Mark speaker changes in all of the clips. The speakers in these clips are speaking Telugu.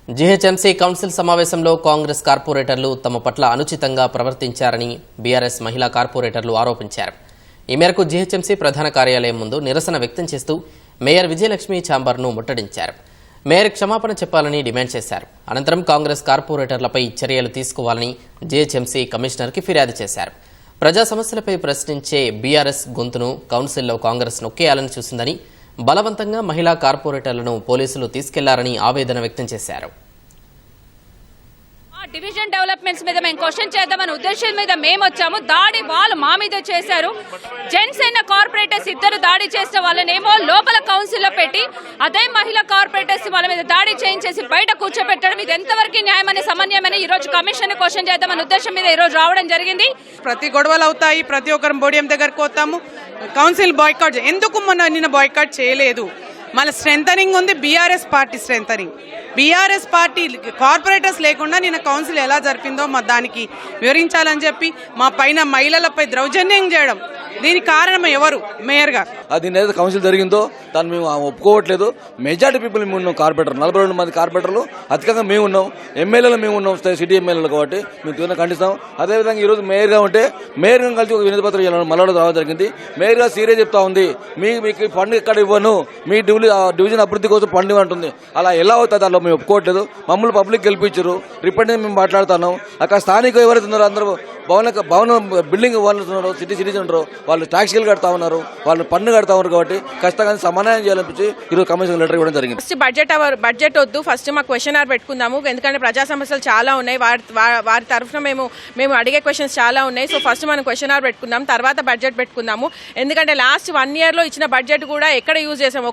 Speaker 1: జీహెచ్ఎంసీ కౌన్సిల్ సమావేశంలో కాంగ్రెస్ కార్పొరేటర్లు తమ పట్ల అనుచితంగా ప్రవర్తించారని బీఆర్ఎస్ మహిళా కార్పొరేటర్లు ఆరోపించారు. ఈ మేరకు జీహెచ్ఎంసీ ప్రధాన కార్యాలయం ముందు నిరసన వ్యక్తం చేస్తూ మేయర్ విజయలక్ష్మి ఛాంబర్ను ముట్టడించారు. మేయర్ క్షమాపణ చెప్పాలని డిమాండ్ చేశారు. అనంతరం కాంగ్రెస్ కార్పొరేటర్లపై చర్యలు తీసుకోవాలని జీహెచ్ఎంసీ కమిషనర్కి ఫిర్యాదు చేశారు. ప్రజా సమస్యలపై ప్రశ్నించే బీఆర్ఎస్ గొంతును కౌన్సిల్లో కాంగ్రెస్ నొక్కేయాలని చూసిందని, బలవంతంగా మహిళా కార్పొరేటర్లను పోలీసులు తీసుకెళ్లారని ఆవేదన వ్యక్తం చేశారు.
Speaker 2: డివిజన్ డెవలప్మెంట్స్ మీద మేము క్వశ్చన్ చేద్దామనే ఉద్దేశం మీద మేము వచ్చాము. దాడి వాళ్ళు మా మీద చేశారు. జెంట్స్ అయిన కార్పొరేటర్స్ ఇద్దరు దాడి చేసిన వాళ్ళనేమో లోపల కౌన్సిల్లో పెట్టి అదే మహిళా కార్పొరేటర్స్ వాళ్ళ మీద దాడి చేయించేసి బయట కూర్చోబెట్టడం ఇది ఎంతవరకు న్యాయమని సమన్వయమని ఈ రోజు కమిషన్ క్వశ్చన్ చేద్దామనే ఉద్దేశం మీద ఈ రోజు రావడం జరిగింది.
Speaker 3: ప్రతి గొడవలు అవుతాయి, ప్రతి ఒక్కరు పోడియం దగ్గరకు పోతాము. కౌన్సిల్ బాయ్కాట్ ఎందుకు నిన్న బాయ్కాట్ చేయలేదు? మన స్ట్రెంథనింగ్ ఉంది, BRS party strengthening. BRS party corporators లేకుండా నిన్న కౌన్సిల్ ఎలా జరిపిందో దానికి వివరించాలని చెప్పి మా పైన మహిళలపై దౌర్జన్యం చేయడం, దీనికి కారణం ఎవరు? మేయర్ గారు.
Speaker 4: అది ఏదైతే కౌన్సిల్ జరిగిందో దాన్ని మేము ఒప్పుకోవట్లేదు. మెజార్టీ పీపుల్ మేము ఉన్నాం, కార్పొరేటర్ 42 మంది కార్పొరేటర్లు అధికంగా మేము ఉన్నాం, ఎమ్మెల్యేలు మేము ఉన్నాం, సిటీ ఎమ్మెల్యేలు కాబట్టి మేము తీవ్రంగా ఖండిస్తాం. అదేవిధంగా ఈరోజు మేయర్గా ఉంటే మేయర్గా కలిసి ఒక వినతి పత్రం ఇవ్వాలని మళ్ళీ రావడం జరిగింది. మేయర్గా సీరియస్ చెప్తా ఉంది, మీకు ఫండ్ ఎక్కడ ఇవ్వను, మీ డివిజన్ అభివృద్ధి కోసం ఫండ్ ఇవ్వంటుంది. అలా ఎలా అవుతుంది? దానిలో మేము ఒప్పుకోవట్లేదు. మమ్మల్ని పబ్లిక్ గెలిపించారు, రిప్రజెంటేటివ్ మేము మాట్లాడుతున్నాం. అక్కడ స్థానిక ఎవరైతే ఉన్నారో అందరూ భవన బిల్డింగ్ ఓనర్స్ ఉన్నారు, సిటిజన్ ఉంటారు, వాళ్ళు ట్యాక్స్లు కడతా ఉన్నారు, వాళ్ళు పన్ను కడతా ఉన్నారు. కాబట్టి ఖచ్చితంగా సమన్వయం చేయాలనిపించి ఈరోజు కమిషన్ లెటర్ ఇవ్వడం జరిగింది.
Speaker 5: బడ్జెట్ వద్దు, ఫస్ట్ మాకు క్వశ్చన్ ఆర్ పెట్టుకుందాము. ఎందుకంటే ప్రజా సమస్యలు చాలా ఉన్నాయి, వారి తరఫున మేము అడిగే క్వశ్చన్స్ చాలా ఉన్నాయి. సో ఫస్ట్ మనం క్వశ్చన్ ఆర్ పెట్టుకుందాం, తర్వాత బడ్జెట్ పెట్టుకుందాము. ఎందుకంటే లాస్ట్ 1 yearలో ఇచ్చిన బడ్జెట్ కూడా ఎక్కడ యూజ్ చేసాం?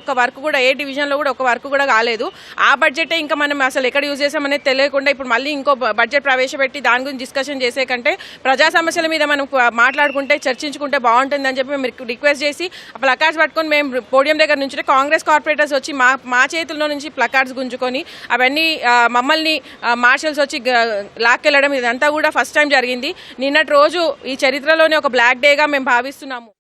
Speaker 5: ఒక్క వర్క్ కూడా ఏ డివిజన్లో కూడా ఒక వర్క్ కూడా కాలేదు. ఆ బడ్జెటే ఇంకా మనం అసలు ఎక్కడ యూజ్ చేసామనేది తెలియకుండా ఇప్పుడు మళ్ళీ ఇంకో బడ్జెట్ ప్రవేశపెట్టి దాని గురించి డిస్కషన్ చేసే కంటే ప్రజా సమస్యల మీద మనం మాట్లాడుకుంటే చర్చించుకుంటే బాగుంటుందని చెప్పి మేము రిక్వెస్ట్ చేసి ప్లకార్డ్స్ పట్టుకొని మేము పోడియం దగ్గర నుంచి కాంగ్రెస్ కార్పొరేటర్స్ వచ్చి మా చేతుల్లో నుంచి ప్లకార్డ్స్ గుంజుకొని అవన్నీ మమ్మల్ని మార్షల్స్ వచ్చి లాక్కెళ్ళడం ఇదంతా కూడా ఫస్ట్ టైం జరిగింది. నిన్నటి రోజు ఈ చరిత్రలోనే ఒక బ్లాక్ డేగా మేము భావిస్తున్నాము.